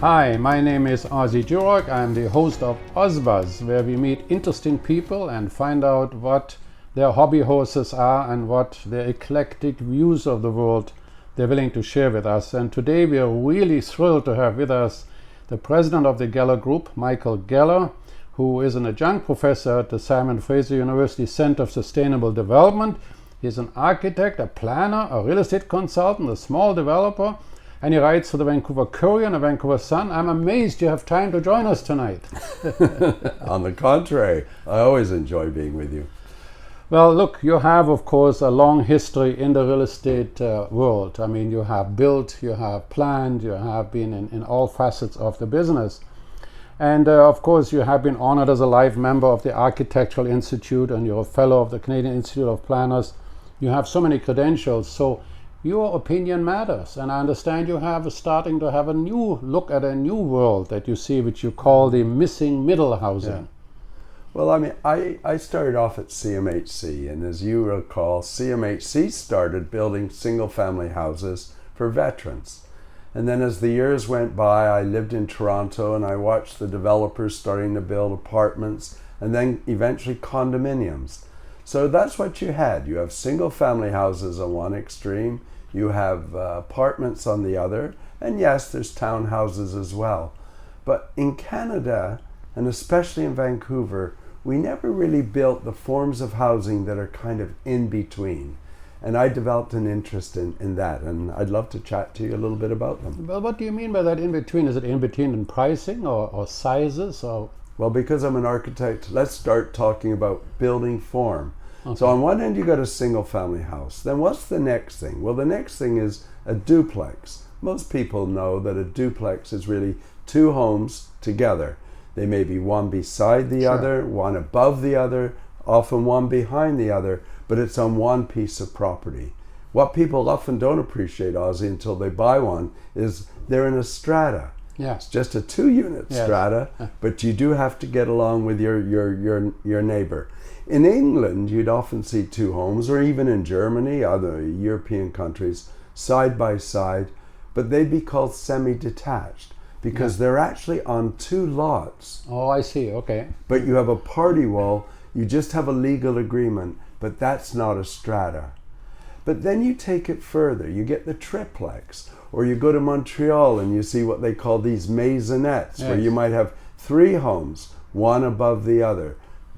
Hi, my name is Ozzie Jurock. I'm the host of OZZIE'S, where we meet interesting people and find out what their hobby horses are and what their eclectic views of the world they're willing to share with us. And today we are really thrilled to have with us the president of the Geller Group, Michel Geller, who is an adjunct professor at the Simon Fraser University Center of Sustainable Development. He's an architect, a planner, a real estate consultant, a small developer, and he writes for the Vancouver Courier and the Vancouver Sun. I'm amazed you have time to join us tonight. On the contrary, I always enjoy being with you. Well, look, you have, of course, a long history in the real estate world. I mean, you have built, you have planned, you have been in all facets of the business. And of course, you have been honored as a life member of the Architectural Institute, and you're a fellow of the Canadian Institute of Planners. You have so many credentials. So your opinion matters, and I understand you have starting to have a new look at a new world that you see, which you call the missing middle housing. Yeah. Well, I mean, I started off at CMHC, and as you recall, CMHC started building single-family houses for veterans. And then as the years went by, I lived in Toronto, and I watched the developers starting to build apartments, and then eventually condominiums. So that's what you had. You have single-family houses on one extreme, you have apartments on the other, and yes, there's townhouses as well. But in Canada, and especially in Vancouver, we never really built the forms of housing that are kind of in between. And I developed an interest in that, and I'd love to chat to you a little bit about them. Well, what do you mean by that in between? Is it in between in pricing or sizes? Or? Well, because I'm an architect, let's start talking about building form. Okay. So on one end, you got a single family house. Then what's the next thing? Well, the next thing is a duplex. Most people know that a duplex is really two homes together. They may be one beside the other, one above the other, often one behind the other, but it's on one piece of property. What people often don't appreciate, Ozzie, until they buy one, is they're in a strata. Yeah. It's just a 2-unit strata, but you do have to get along with your neighbor. In England, you'd often see two homes, or even in Germany, other European countries, side by side, but they'd be called semi-detached because they're actually on two lots. Oh, I see, okay. But you have a party wall, you just have a legal agreement, but that's not a strata. But then you take it further, you get the triplex, or you go to Montreal and you see what they call these maisonettes, where you might have 3 homes, one above the other.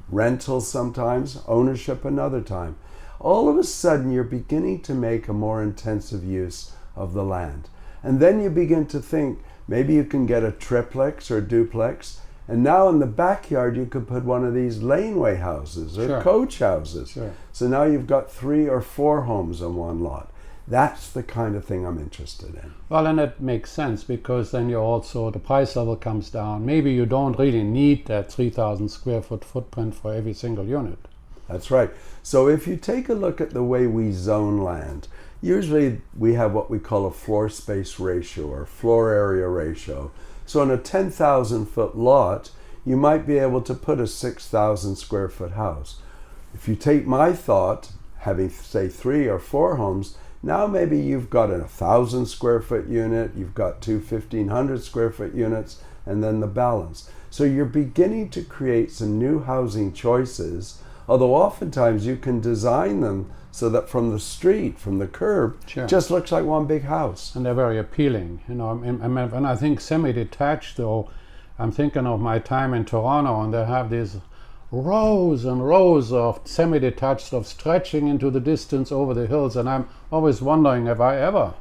Rentals sometimes, ownership another time. All of a sudden you're beginning to make a more intensive use of the land. And then you begin to think, maybe you can get a triplex or a duplex, and now in the backyard you could put one of these laneway houses or coach houses. Sure. So now you've got 3 or 4 homes on one lot. That's the kind of thing I'm interested in. Well, and it makes sense because then you also, the price level comes down. Maybe you don't really need that 3,000 square foot footprint for every single unit. That's right. So if you take a look at the way we zone land, usually we have what we call a floor space ratio or floor area ratio. So on a 10,000 foot lot, you might be able to put a 6,000 square foot house. If you take my thought, having say 3 or 4 homes, now maybe you've got a 1,000 square foot unit, you've got 2 1,500 square foot units, and then the balance. So you're beginning to create some new housing choices, although oftentimes you can design them so that from the street, from the curb, just looks like one big house. And they're very appealing. You know, and I think semi-detached, though, I'm thinking of my time in Toronto, and they have these rows and rows of semi-detached stuff stretching into the distance over the hills, and I'm always wondering if I ever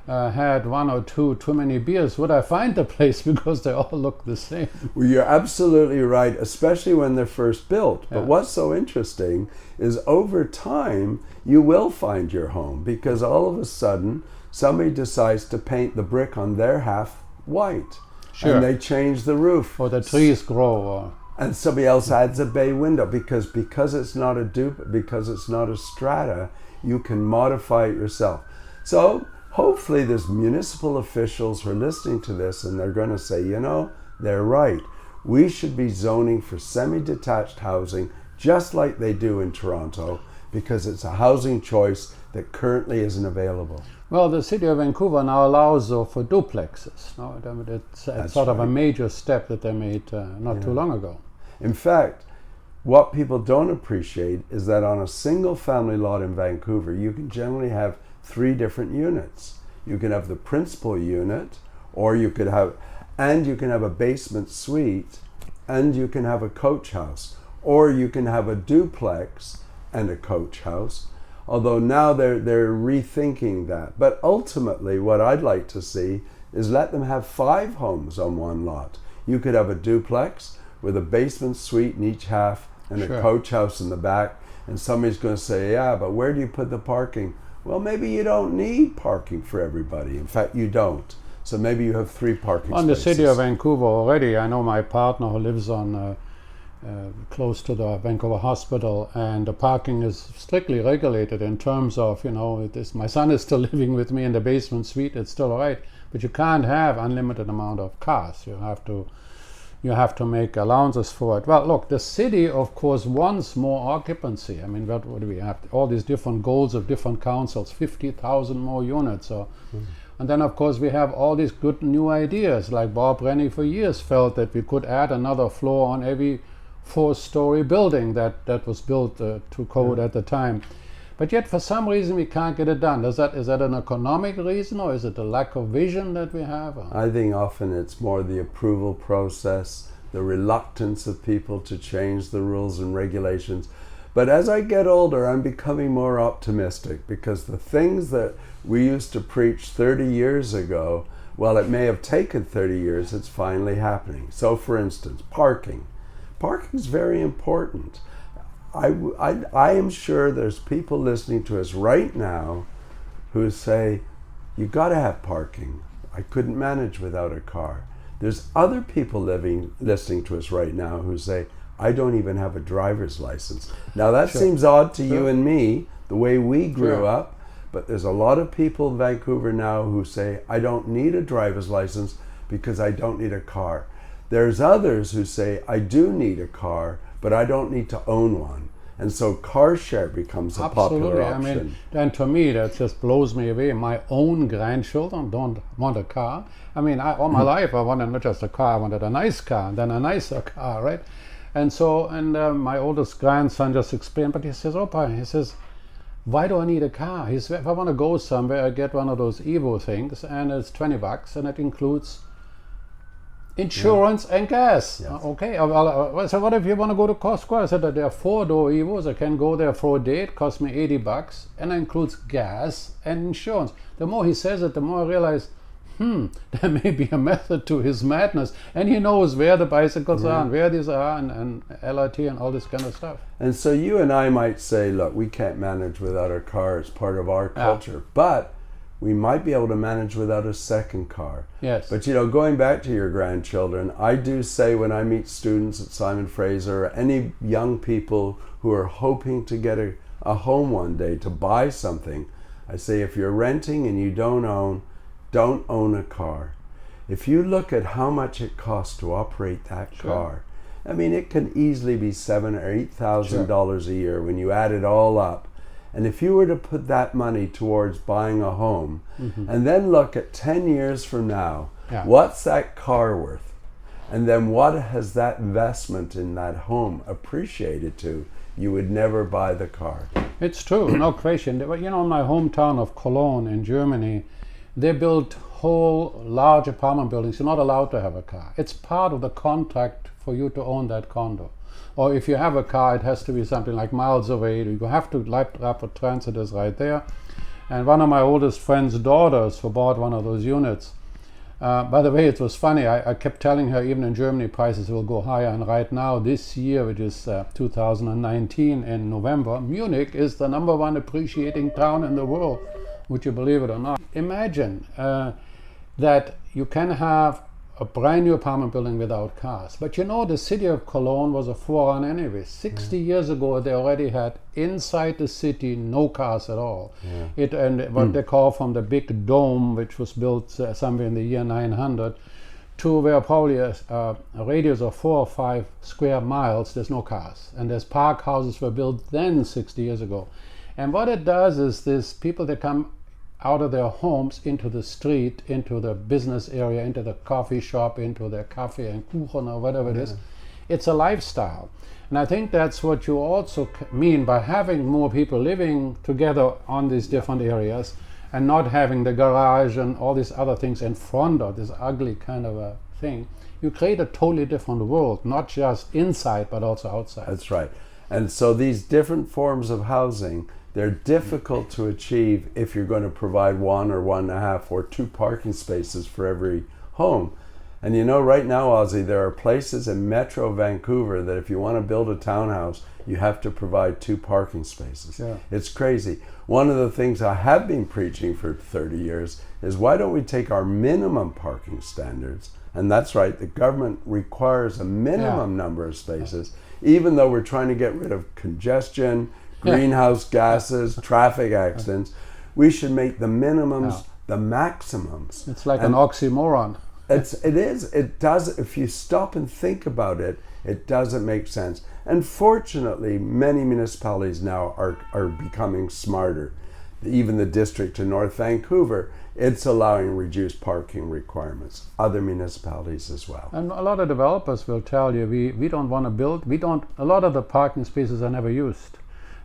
had 1 or 2 too many beers, would I find the place because they all look the same? Well, you're absolutely right, especially when they're first built. But what's so interesting is over time you will find your home, because all of a sudden somebody decides to paint the brick on their half white, and they change the roof, or the trees grow, and somebody else adds a bay window, because it's not a because it's not a strata, you can modify it yourself. So hopefully there's municipal officials who are listening to this, and they're going to say, you know, they're right. We should be zoning for semi-detached housing just like they do in Toronto, because it's a housing choice that currently isn't available. Well, the city of Vancouver now allows for duplexes. No? I mean, it's sort of a major step that they made not too long ago. In fact, what people don't appreciate is that on a single family lot in Vancouver, you can generally have 3 different units. You can have the principal unit, or you could have, and you can have a basement suite, and you can have a coach house, or you can have a duplex and a coach house. Although now they're rethinking that. But ultimately, what I'd like to see is let them have 5 homes on one lot. You could have a duplex with a basement suite in each half and a coach house in the back. And somebody's going to say, yeah, but where do you put the parking? Well, maybe you don't need parking for everybody. In fact, you don't. So maybe you have 3 parking spaces. In the city of Vancouver already, I know my partner who lives on close to the Vancouver hospital, and the parking is strictly regulated in terms of, my son is still living with me in the basement suite, it's still all right, but you can't have unlimited amount of cars. You have to make allowances for it. Well, look, the city, of course, wants more occupancy. I mean, what do we have? All these different goals of different councils, 50,000 more units. And then, of course, we have all these good new ideas, like Bob Rennie for years felt that we could add another floor on every 4-story building that was built to code at the time. But yet, for some reason, we can't get it done. Is that an economic reason, or is it a lack of vision that we have? I think often it's more the approval process, the reluctance of people to change the rules and regulations. But as I get older, I'm becoming more optimistic, because the things that we used to preach 30 years ago, well, it may have taken 30 years, it's finally happening. So, for instance, parking. Parking is very important. I am sure there's people listening to us right now who say, you got to have parking. I couldn't manage without a car. There's other people listening to us right now who say, I don't even have a driver's license. Now that seems odd to you and me, the way we grew up, but there's a lot of people in Vancouver now who say, I don't need a driver's license because I don't need a car. There's others who say, I do need a car, but I don't need to own one. And so car share becomes a popular option. I mean, and to me, that just blows me away. My own grandchildren don't want a car. I mean, all my life, I wanted not just a car, I wanted a nice car, and then a nicer car, right? And so, my oldest grandson just explained, but he says, Opa, he says, why do I need a car? He says, if I want to go somewhere, I get one of those Evo things, and it's $20, and it includes insurance and gas. Yes. Okay. So what if you want to go to Costco? I said that there are 4-door Evos. I can go there for a day. It costs me $80, and it includes gas and insurance. The more he says it, the more I realize, there may be a method to his madness. And he knows where the bicycles are and where these are, and LRT and all this kind of stuff. And so you and I might say, look, we can't manage without a car. It's part of our culture. But we might be able to manage without a second car. Yes. But going back to your grandchildren, I do say when I meet students at Simon Fraser, or any young people who are hoping to get a home one day, to buy something, I say, if you're renting and you don't own a car. If you look at how much it costs to operate that car, I mean, it can easily be $7,000 or $8,000 a year when you add it all up. And if you were to put that money towards buying a home, and then look at 10 years from now, what's that car worth? And then what has that investment in that home appreciated to? You would never buy the car. It's true, no question. In my hometown of Cologne in Germany, they built whole large apartment buildings. You're not allowed to have a car. It's part of the contract for you to own that condo. Or if you have a car, it has to be something like miles away. You have to, rapid transit is right there. And one of my oldest friend's daughters who bought one of those units. By the way, it was funny. I kept telling her even in Germany prices will go higher. And right now, this year, which is 2019 in November, Munich is the #1 appreciating town in the world. Would you believe it or not? Imagine that you can have a brand new apartment building without cars. But the city of Cologne was a forerunner anyway. 60 years ago, they already had inside the city no cars at all. What they call from the big dome, which was built somewhere in the year 900, to where probably a radius of 4 or 5 square miles, there's no cars. And there's park houses were built then 60 years ago. And what it does is this people that come out of their homes into the street, into the business area, into the coffee shop, into their cafe and kuchen or whatever it is, it's a lifestyle. And I think that's what you also mean by having more people living together on these different areas and not having the garage and all these other things in front of this ugly kind of a thing. You create a totally different world, not just inside but also outside. That's right. And so these different forms of housing, they're difficult to achieve if you're going to provide 1 or 1.5 or 2 parking spaces for every home. And you know, right now, Ozzie, there are places in Metro Vancouver that if you want to build a townhouse, you have to provide 2 parking spaces. Yeah. It's crazy. One of the things I have been preaching for 30 years is why don't we take our minimum parking standards, and that's right, the government requires a minimum number of spaces, even though we're trying to get rid of congestion, greenhouse gases, traffic accidents, we should make the minimums the maximums. It's like an oxymoron. It is. It does. If you stop and think about it, it doesn't make sense. And fortunately, many municipalities now are becoming smarter. Even the district in North Vancouver, it's allowing reduced parking requirements. Other municipalities as well. And a lot of developers will tell you, we don't want to build. A lot of the parking spaces are never used.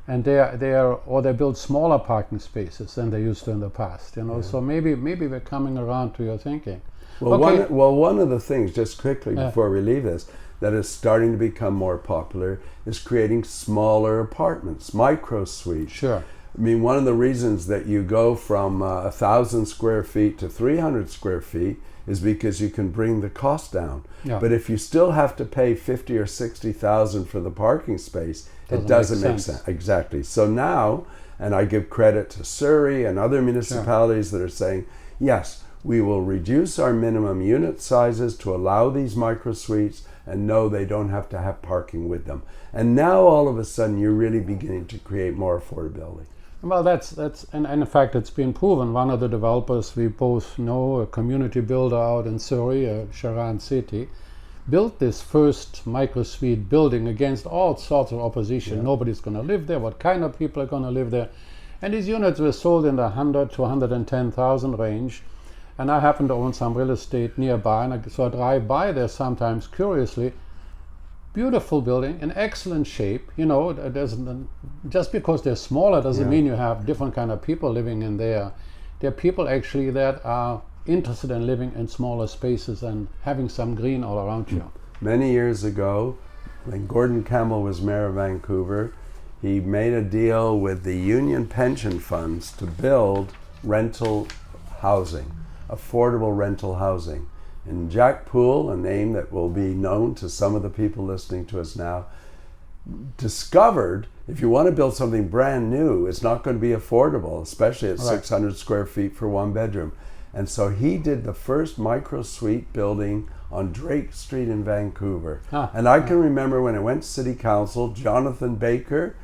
And they build smaller parking spaces than they used to in the past. You know, so maybe we're coming around to your thinking. Well, one of the things, just quickly before we leave this, that is starting to become more popular is creating smaller apartments, micro suites. Sure. I mean, one of the reasons that you go from 1,000 square feet to 300 square feet is because you can bring the cost down. Yeah. But if you still have to pay 50 or 60,000 for the parking space, it doesn't make sense. Exactly. So now, and I give credit to Surrey and other municipalities that are saying, yes, we will reduce our minimum unit sizes to allow these micro suites, and no, they don't have to have parking with them. And now all of a sudden you're really beginning to create more affordability. Well, that's and in fact it's been proven. One of the developers we both know, a community builder out in Surrey, Sharan City, built this first micro suite building against all sorts of opposition. Yeah. Nobody's going to live there. What kind of people are going to live there? And these units were sold in the 100 to 110,000 range. And I happen to own some real estate nearby, and so I drive by there sometimes curiously. Beautiful building, in excellent shape. You know, just because they're smaller doesn't mean you have different kind of people living in there. There are people actually that are interested in living in smaller spaces and having some green all around you. Many years ago, when Gordon Campbell was mayor of Vancouver, he made a deal with the union pension funds to build rental housing, affordable rental housing. And Jack Poole, a name that will be known to some of the people listening to us now, discovered if you want to build something brand new, it's not going to be affordable, especially at 600 square feet for 1 bedroom. And so he did the first micro suite building on Drake Street in Vancouver. And I can remember when I went to City Council, Jonathan Baker,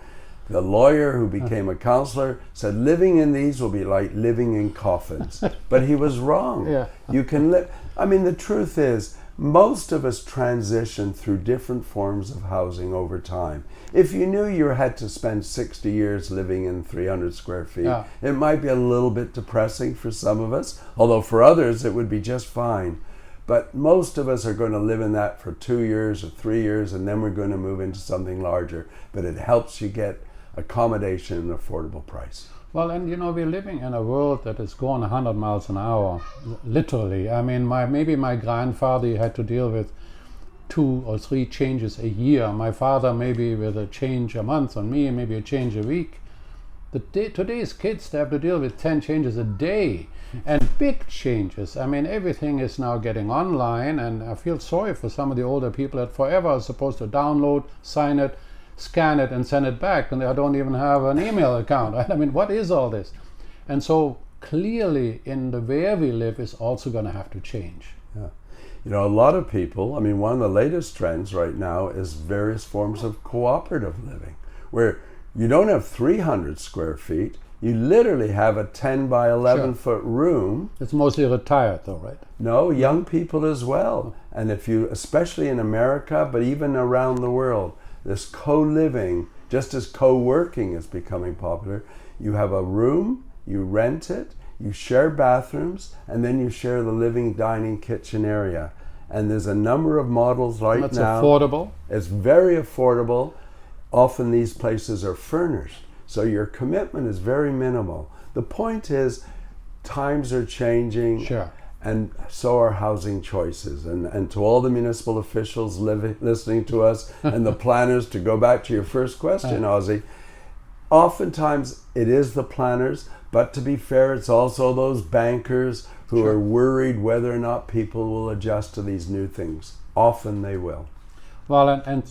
the lawyer who became a councillor, said living in these will be like living in coffins. But he was wrong. You can live. I mean, the truth is, most of us transition through different forms of housing over time. If you knew you had to spend 60 years living in 300 square feet, it might be a little bit depressing for some of us, although for others it would be just fine. But most of us are going to live in that for 2 years or 3 years, and then we're going to move into something larger. But it helps you get accommodation at an affordable price. Well, and you know, we're living in a world that is going 100 miles an hour, literally. I mean, maybe my grandfather had to deal with 2 or 3 changes a year. My father maybe with a change a month, on me maybe a change a week. Today's kids, they have to deal with 10 changes a day, and big changes. I mean, everything is now getting online, and I feel sorry for some of the older people that forever are supposed to download, sign it, scan it and send it back, and I don't even have an email account. Right? I mean, what is all this? And so clearly in the where we live is also going to have to change. Yeah. You know, a lot of people, I mean, one of the latest trends right now is various forms of cooperative living, where you don't have 300 square feet, You literally have a 10 by 11 foot room. It's mostly retired though, right? No, young people as well. And if you, especially in America, but even around the world, this co-living, just as co-working is becoming popular, you have a room, you rent it, you share bathrooms, and then you share the living, dining, kitchen area. And there's a number of models right now. That's affordable. It's very affordable. Often these places are furnished, so your commitment is very minimal. The point is, times are changing, Sure. and so are housing choices. And to all the municipal officials listening to us and the planners, to go back to your first question, Ozzie, oftentimes it is the planners, but to be fair, it's also those bankers who are worried whether or not people will adjust to these new things. Often they will. Well, and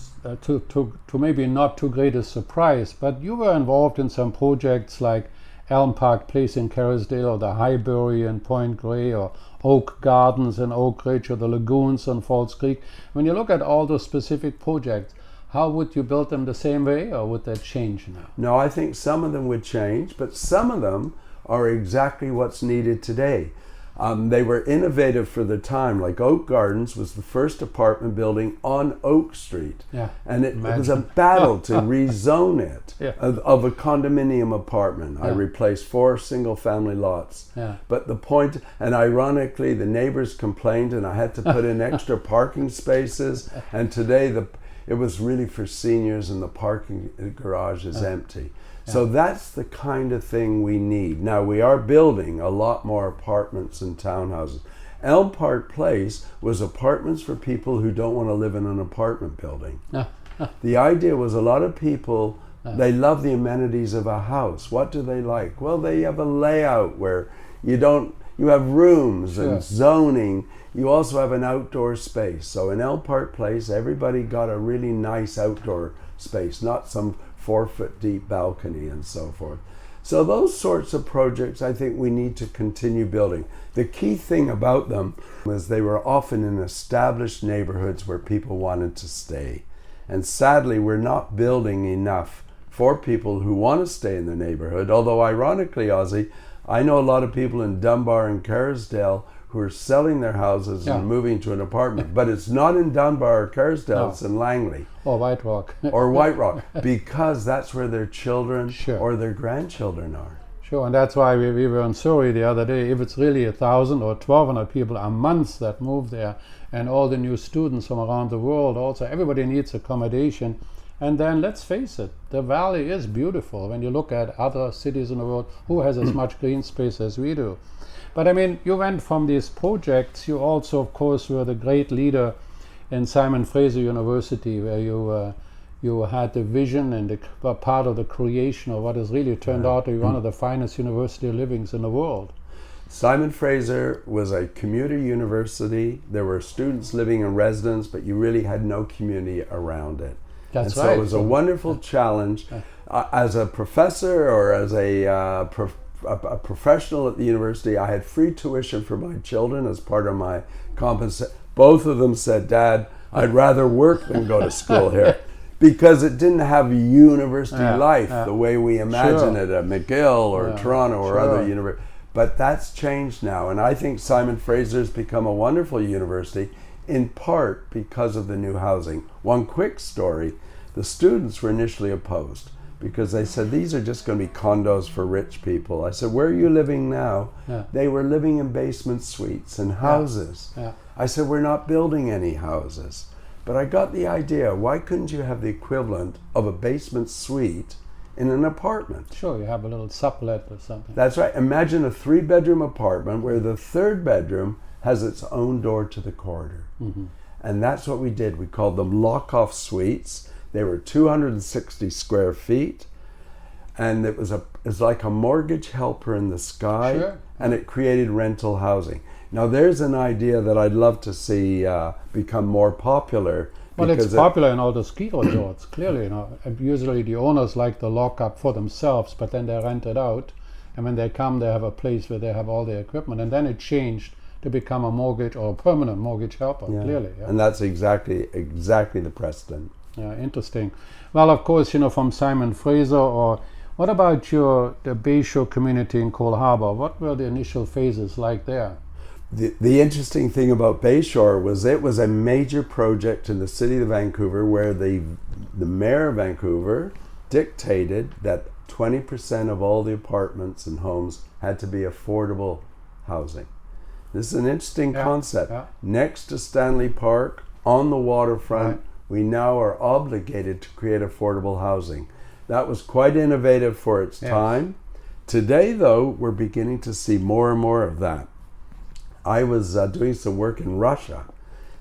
to maybe not too great a surprise, but you were involved in some projects like Elm Park Place in Kerrisdale, or the Highbury in Point Grey, or Oak Gardens in Oak Ridge, or the Lagoons in Falls Creek. When you look at all those specific projects, how would you build them the same way, or would that change now? No, I think some of them would change, but some of them are exactly what's needed today. They were innovative for the time. Like Oak Gardens was the first apartment building on Oak Street. Yeah, and it was a battle to rezone it of a condominium apartment. I replaced 4 single family lots. But the point, and ironically, the neighbors complained and I had to put in extra parking spaces. And today it was really for seniors and the parking garage is empty. So that's the kind of thing we need. Now, we are building a lot more apartments and townhouses. Elm Park Place was apartments for people who don't want to live in an apartment building. The idea was a lot of people, they love the amenities of a house. What do they like? Well, they have a layout where you have rooms and zoning. You also have an outdoor space. So in Elm Park Place, everybody got a really nice outdoor space, not some 4-foot deep balcony and so forth. So those sorts of projects I think we need to continue building. The key thing about them was they were often in established neighborhoods where people wanted to stay. And sadly, we're not building enough for people who want to stay in the neighborhood. Although ironically, Ozzie, I know a lot of people in Dunbar and Kerrisdale who are selling their houses and moving to an apartment. But it's not in Dunbar or Kerrisdale, it's in Langley. Or White Rock. Or White Rock, because that's where their children or their grandchildren are. Sure, and that's why we were in Surrey the other day. If it's really 1,000 or 1,200 people a month that move there, and all the new students from around the world also, everybody needs accommodation. And then let's face it, the valley is beautiful. When you look at other cities in the world, who has as much green space as we do? But I mean, you went from these projects, you also, of course, were the great leader in Simon Fraser University, where you had the vision and were part of the creation of what has really turned out to be one of the finest university livings in the world. Simon Fraser was a commuter university. There were students living in residence, but you really had no community around it. That's right. So it was a wonderful challenge. As a professor or as a professional at the university, I had free tuition for my children as part of my compensation. Both of them said, "Dad, I'd rather work than go to school here," because it didn't have university life the way we imagine it at McGill or Toronto or other universities. But that's changed now, and I think Simon Fraser has become a wonderful university, in part because of the new housing. One quick story: the students were initially opposed, because they said, these are just going to be condos for rich people. I said, where are you living now? They were living in basement suites and houses. I said, we're not building any houses. But I got the idea, why couldn't you have the equivalent of a basement suite in an apartment? Sure, you have a little sublet or something. That's right. Imagine a 3-bedroom apartment where the 3rd bedroom has its own door to the corridor. And that's what we did. We called them lock-off suites. They were 260 square feet, and it was like a mortgage helper in the sky, and it created rental housing. Now there's an idea that I'd love to see become more popular. Well, it's popular in all the ski resorts, clearly. You know, usually the owners like the lock-up for themselves, but then they rent it out, and when they come, they have a place where they have all their equipment, and then it changed to become a mortgage or a permanent mortgage helper, clearly. And that's exactly the precedent. Interesting. Well, of course, you know, from Simon Fraser or What about the Bayshore community in Cole Harbour? What were the initial phases like there? The interesting thing about Bayshore was it was a major project in the city of Vancouver where the mayor of Vancouver dictated that 20% of all the apartments and homes had to be affordable housing. This is an interesting concept. Yeah. Next to Stanley Park, on the waterfront, we now are obligated to create affordable housing. That was quite innovative for its time. Today, though, we're beginning to see more and more of that. I was doing some work in Russia,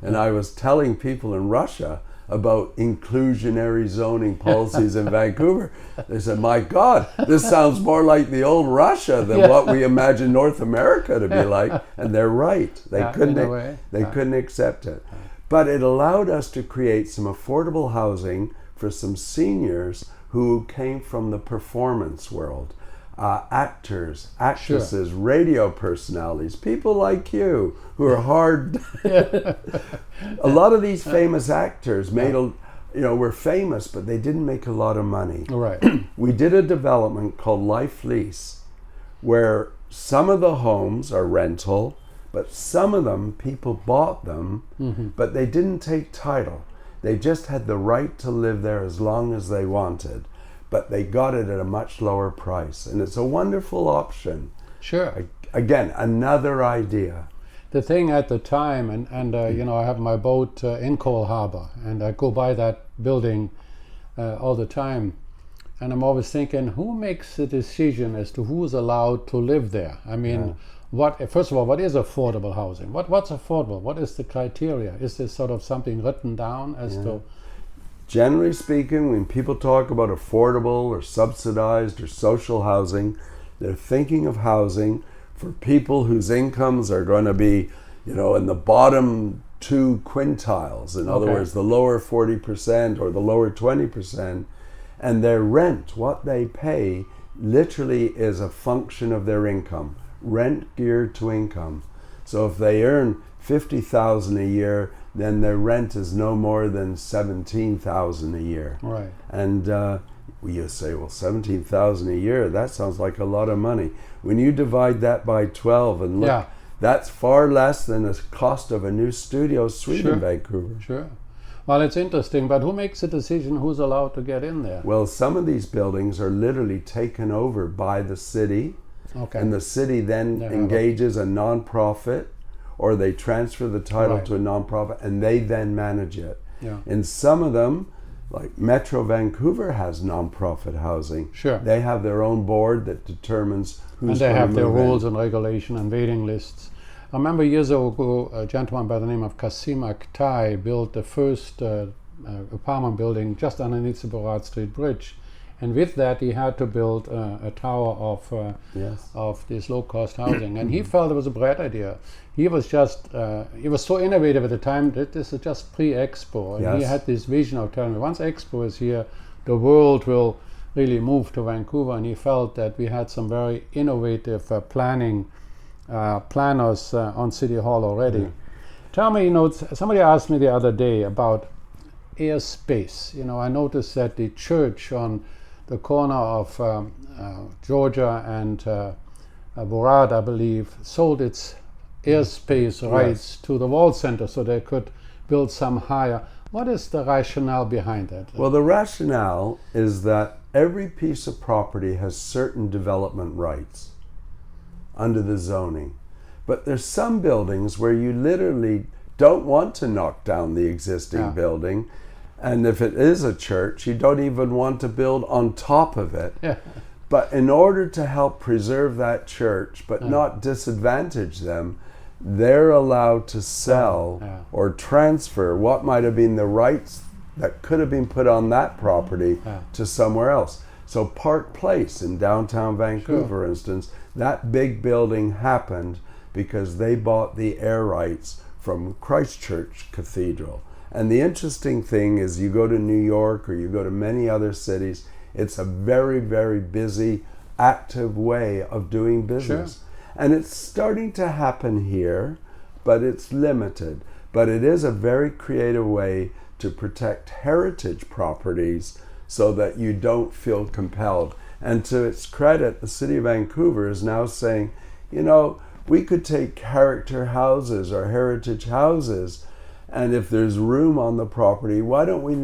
and I was telling people in Russia about inclusionary zoning policies in Vancouver. They said, my God, this sounds more like the old Russia than what we imagine North America to be like. And they're right. They couldn't accept it. But it allowed us to create some affordable housing for some seniors who came from the performance world. Actors, actresses, radio personalities, people like you who are hard. A lot of these famous actors were famous, but they didn't make a lot of money. Right. We did a development called Life Lease, where some of the homes are rental, but some of them people bought them, but they didn't take title. They just had the right to live there as long as they wanted. But they got it at a much lower price. And it's a wonderful option. Sure. Again, another idea. The thing at the time, and I have my boat in Cole Harbour, and I go by that building all the time. And I'm always thinking, who makes the decision as to who's allowed to live there? I mean, first of all, what is affordable housing? What's affordable? What is the criteria? Is this sort of something written down as to... Generally speaking, when people talk about affordable or subsidized or social housing, they're thinking of housing for people whose incomes are going to be, in the bottom 2 quintiles. In other words, the lower 40% or the lower 20%. And their rent, what they pay, literally is a function of their income. Rent geared to income. So if they earn $50,000 a year, then their rent is no more than $17,000 a year. Right. And you say, well, $17,000 a year, that sounds like a lot of money. When you divide that by 12 and look, that's far less than the cost of a new studio suite in Vancouver. Sure. Well, it's interesting, but who makes the decision who's allowed to get in there? Well, some of these buildings are literally taken over by the city, and the city then engages a nonprofit, or they transfer the title to a nonprofit, and they then manage it. Yeah. And some of them, like Metro Vancouver has nonprofit housing. Sure. They have their own board that determines who's and they going have to their move rules in. and regulation and waiting lists. I remember years ago, a gentleman by the name of Kasim Akhtai built the first apartment building just underneath the Borat Street Bridge. And with that, he had to build a tower of this low-cost housing. And he felt it was a bright idea. He was so innovative at the time that this is just pre-Expo. And he had this vision of telling me, once Expo is here, the world will really move to Vancouver. And he felt that we had some very innovative planners on City Hall already. Tell me, somebody asked me the other day about airspace. I noticed that the church on the corner of Georgia and Borat, I believe, sold its airspace rights to the Wall Center so they could build some higher. What is the rationale behind that? Well, the rationale is that every piece of property has certain development rights under the zoning. But there's some buildings where you literally don't want to knock down the existing building. And if it is a church, you don't even want to build on top of it. But in order to help preserve that church, but not disadvantage them, they're allowed to sell or transfer what might have been the rights that could have been put on that property to somewhere else. So Park Place in downtown Vancouver, for instance, that big building happened because they bought the air rights from Christchurch Cathedral. And the interesting thing is you go to New York or you go to many other cities, it's a very, very busy, active way of doing business. And it's starting to happen here, but it's limited. But it is a very creative way to protect heritage properties so that you don't feel compelled. And to its credit, the city of Vancouver is now saying, we could take character houses or heritage houses, and if there's room on the property, why don't we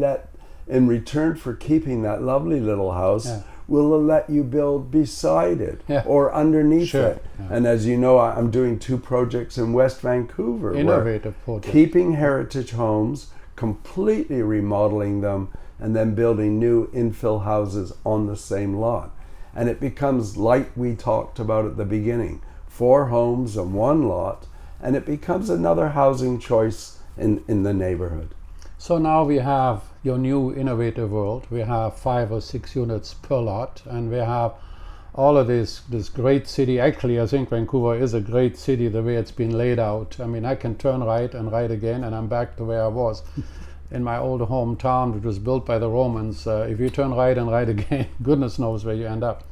in return for keeping that lovely little house, we'll let you build beside it or underneath it. Yeah. And as you know, I'm doing 2 projects in West Vancouver. Innovative projects. Keeping heritage homes, completely remodeling them, and then building new infill houses on the same lot. And it becomes like we talked about at the beginning, 4 homes on 1 lot, and it becomes another housing choice in the neighborhood. So now we have your new innovative world. We have 5 or 6 units per lot, and we have all of this great city. Actually, I think Vancouver is a great city the way it's been laid out. I mean, I can turn right and right again, and I'm back to where I was. In my old hometown, which was built by the Romans, if you turn right and right again, goodness knows where you end up.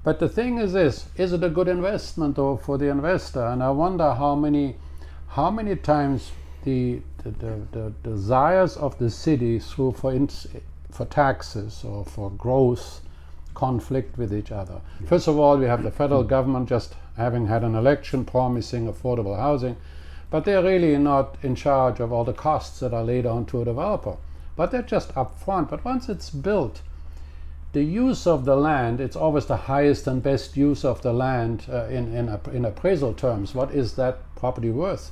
But the thing is this, is it a good investment or for the investor? And I wonder how many times the desires of the city for taxes or for growth conflict with each other. First of all, we have the federal government just having had an election promising affordable housing, but they're really not in charge of all the costs that are laid on to a developer. But they're just up front. But once it's built, the use of the land, it's always the highest and best use of the land in appraisal terms. What is that property worth?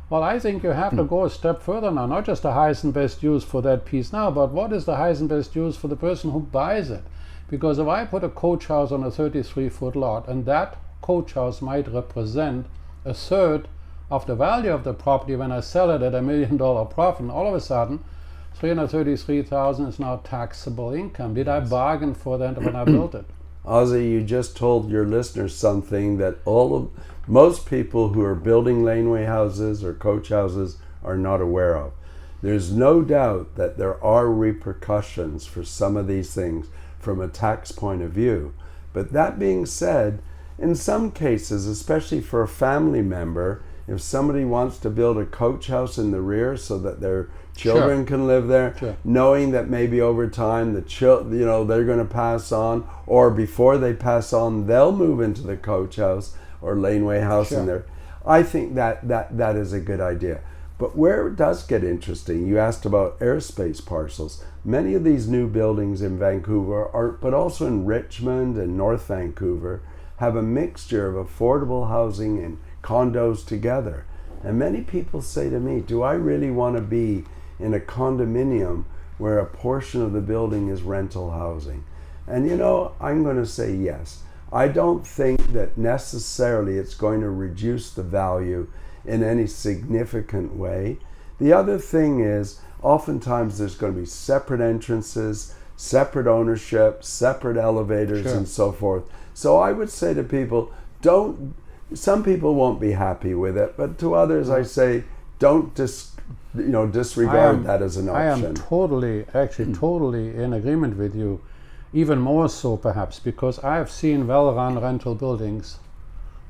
Well, I think you have to go a step further now, not just the highest and best use for that piece now, but what is the highest and best use for the person who buys it? Because if I put a coach house on a 33-foot lot, and that coach house might represent a third of the value of the property when I sell it at $1 million profit, and all of a sudden, $333,000 is now taxable income. Did I bargain for that when I built it? Ozzie, you just told your listeners something that most people who are building laneway houses or coach houses are not aware of. There's no doubt that there are repercussions for some of these things from a tax point of view. But that being said, in some cases, especially for a family member, if somebody wants to build a coach house in the rear so that their children can live there, knowing that maybe over time they're going to pass on, or before they pass on, they'll move into the coach house or laneway house in there. I think that is a good idea. But where it does get interesting, you asked about airspace parcels. Many of these new buildings in Vancouver, but also in Richmond and North Vancouver, have a mixture of affordable housing and condos together. And many people say to me, do I really want to be in a condominium where a portion of the building is rental housing? And I'm going to say yes. I don't think that necessarily it's going to reduce the value in any significant way. The other thing is, oftentimes there's going to be separate entrances, separate ownership, separate elevators, and so forth. So I would say to people, some people won't be happy with it, but to others I say, don't disregard that as an option. I am totally in agreement with you, even more so perhaps, because I have seen well-run rental buildings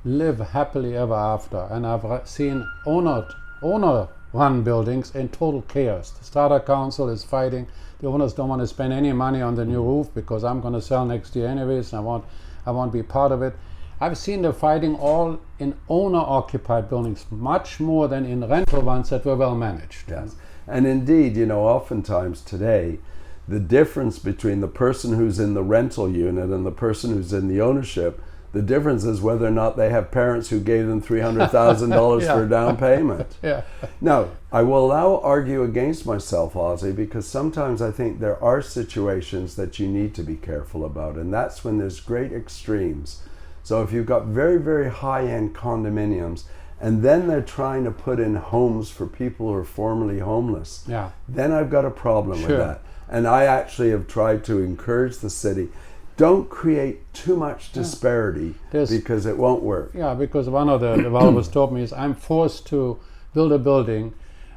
live happily ever after, and I've seen owner-run buildings in total chaos. The strata council is fighting. The owners don't want to spend any money on the new roof because I'm going to sell next year anyways, and I won't be part of it. I've seen the fighting all in owner-occupied buildings, much more than in rental ones that were well managed. Yes, and indeed, oftentimes today, the difference between the person who's in the rental unit and the person who's in the ownership, the difference is whether or not they have parents who gave them $300,000 for a down payment. Now, I will now argue against myself, Ozzie, because sometimes I think there are situations that you need to be careful about, and that's when there's great extremes. So if you've got very, very high-end condominiums, and then they're trying to put in homes for people who are formerly homeless, then I've got a problem with that. And I actually have tried to encourage the city, don't create too much disparity because it won't work. Yeah, because one of the developers told me is I'm forced to build a building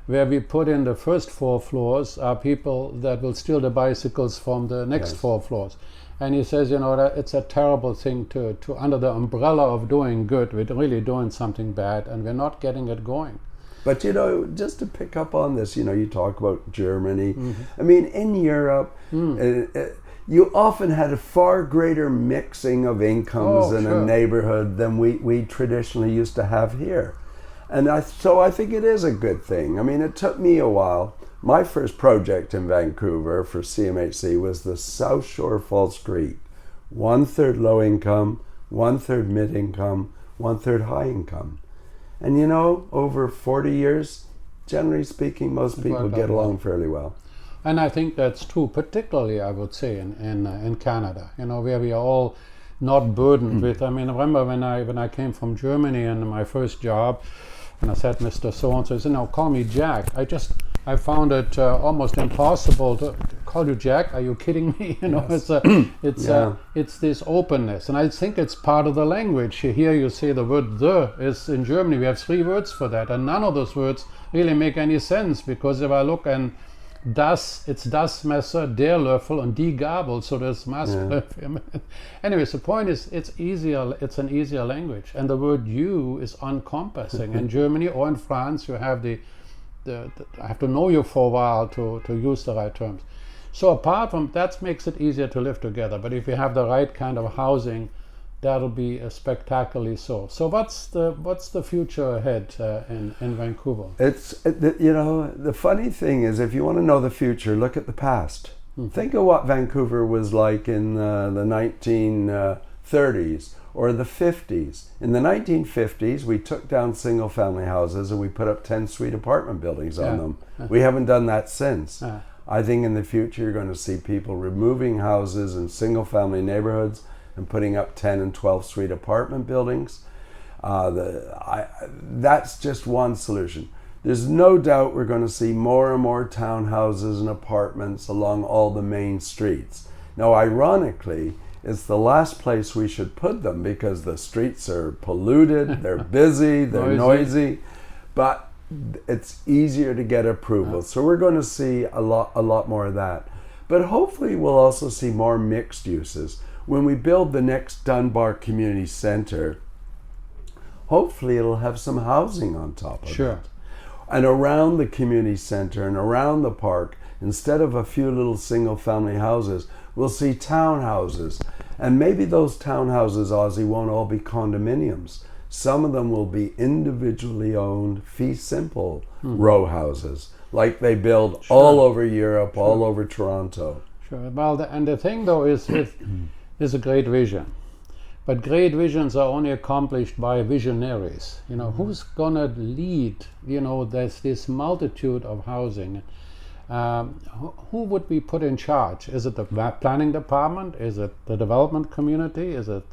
where we put in the first 4 floors are people that will steal the bicycles from the next 4 floors. And he says, that it's a terrible thing to under the umbrella of doing good, we're really doing something bad and we're not getting it going. But just to pick up on this, you talk about Germany. I mean, in Europe, you often had a far greater mixing of incomes in sure. a neighborhood than we traditionally used to have here. And so I think it is a good thing. I mean, it took me a while. My first project in Vancouver for CMHC was the South Shore Falls Creek. 1/3 low income, 1/3 mid income, 1/3 high income. And you know, over 40 years, generally speaking, most people get along fairly well. And I think that's true, particularly, I would say, in Canada, you know, where we are all not burdened with. I mean, I remember when I came from Germany and my first job, and I said, Mr. So-and-so, he said, no, call me Jack. I found it almost impossible to call you Jack. Are you kidding me? You know, Yes. it's this openness, and I think it's part of the language. Here you say the word "the" is in Germany. We have 3 words for that, and none of those words really make any sense, because if I look and das, it's das Messer, der Löffel, and die Gabel, so there's masculine, feminine. Anyways, the point is, it's an easier language, and the word "you" is encompassing. In Germany or in France, you have I have to know you for a while to use the right terms. So apart from that, makes it easier to live together. But if you have the right kind of housing, that'll be spectacularly so. So what's the future ahead in Vancouver? You know, the funny thing is, if you want to know the future, look at the past. Think of what Vancouver was like in the 1930s or the 50s. In the 1950s, we took down single-family houses and we put up 10-suite apartment buildings on them. We haven't done that since. I think in the future, you're going to see people removing houses in single-family neighborhoods and putting up 10 and 12-suite apartment buildings. That's just one solution. There's no doubt we're going to see more and more townhouses and apartments along all the main streets. Now, ironically, it's the last place we should put them because the streets are polluted, they're busy, they're noisy, but it's easier to get approval. So we're going to see a lot more of that. But hopefully we'll also see more mixed uses. When we build the next Dunbar Community Center, hopefully it'll have some housing on top of it. And around the community center and around the park, instead of a few little single-family houses, we'll see townhouses. And maybe those townhouses, Ozzie, won't all be condominiums. Some of them will be individually owned, fee simple row houses, like they build all over Europe, all over Toronto. Well, and the thing though is, is a great vision. But great visions are only accomplished by visionaries. You know, who's gonna lead? You know, there's this multitude of housing. Who would be put in charge? Is it the planning department? Is it the development community? Is it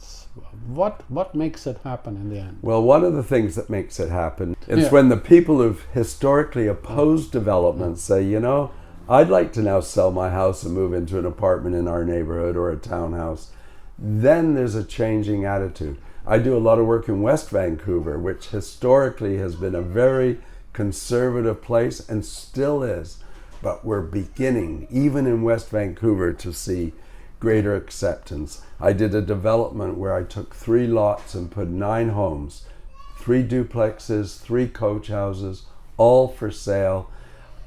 what makes it happen in the end? Well, one of the things that makes it happen is when the people who've historically opposed development say, you know, I'd like to now sell my house and move into an apartment in our neighborhood or a townhouse. Then there's a changing attitude. I do a lot of work in West Vancouver, which historically has been a very conservative place and still is. But we're beginning, even in West Vancouver, to see greater acceptance. I did a development where I took 3 lots and put 9 homes, 3 duplexes, 3 coach houses, all for sale.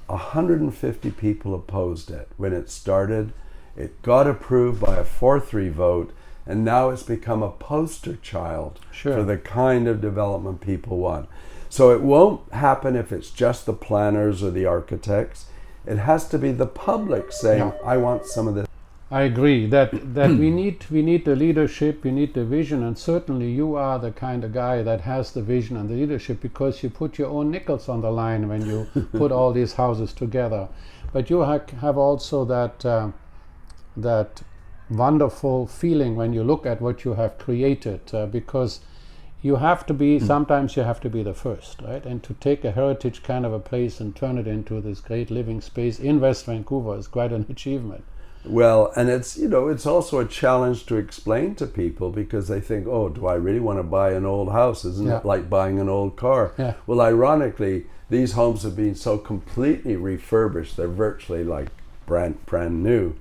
150 people opposed it when it started. It got approved by a 4-3 vote, and now it's become a poster child for the kind of development people want. So it won't happen if it's just the planners or the architects. It has to be the public saying, I want some of this. I agree that we need the leadership, we need the vision, and certainly you are the kind of guy that has the vision and the leadership, because you put your own nickels on the line when you put all these houses together. But you have also that wonderful feeling when you look at what you have created, because you have to be, sometimes you have to be the first, right? And to take a heritage kind of a place and turn it into this great living space in West Vancouver is quite an achievement. Well, and it's, you know, it's also a challenge to explain to people, because they think, oh, do I really want to buy an old house? Isn't it like buying an old car? Well, ironically, these homes have been so completely refurbished, they're virtually like brand new.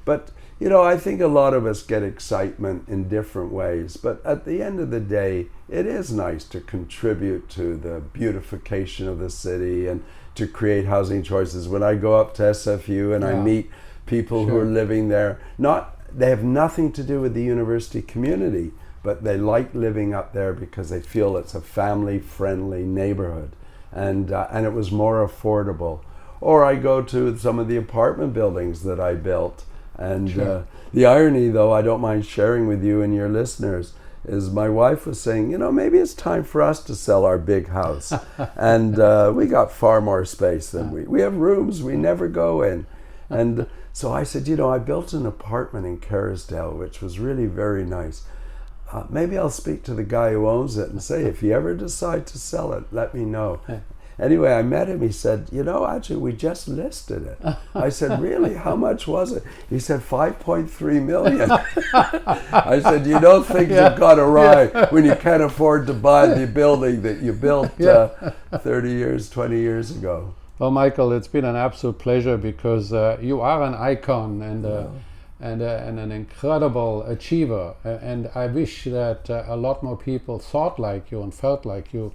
But, you know, I think a lot of us get excitement in different ways. But at the end of the day, it is nice to contribute to the beautification of the city and to create housing choices. When I go up to SFU and I meet people who are living there. They have nothing to do with the university community, but they like living up there because they feel it's a family-friendly neighborhood, and it was more affordable. Or I go to some of the apartment buildings that I built, and the irony, though, I don't mind sharing with you and your listeners, is my wife was saying, maybe it's time for us to sell our big house. And we got far more space than we have rooms we never go in. And so I said, I built an apartment in Kerrisdale, which was really very nice. Maybe I'll speak to the guy who owns it and say, if you ever decide to sell it, let me know. Anyway, I met him. He said, actually, we just listed it. I said, really? How much was it? He said, 5.3 million. I said, you don't think you've got awry when you can't afford to buy the building that you built 30 years, 20 years ago. Well, Michael, it's been an absolute pleasure because you are an icon and an incredible achiever. And I wish that a lot more people thought like you and felt like you.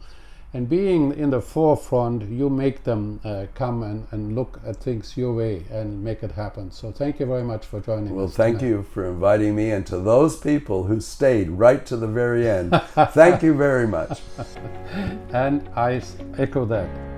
And being in the forefront, you make them come and look at things your way and make it happen. So thank you very much for joining us. Well, thank you for inviting me, and to those people who stayed right to the very end, thank you very much. And I echo that.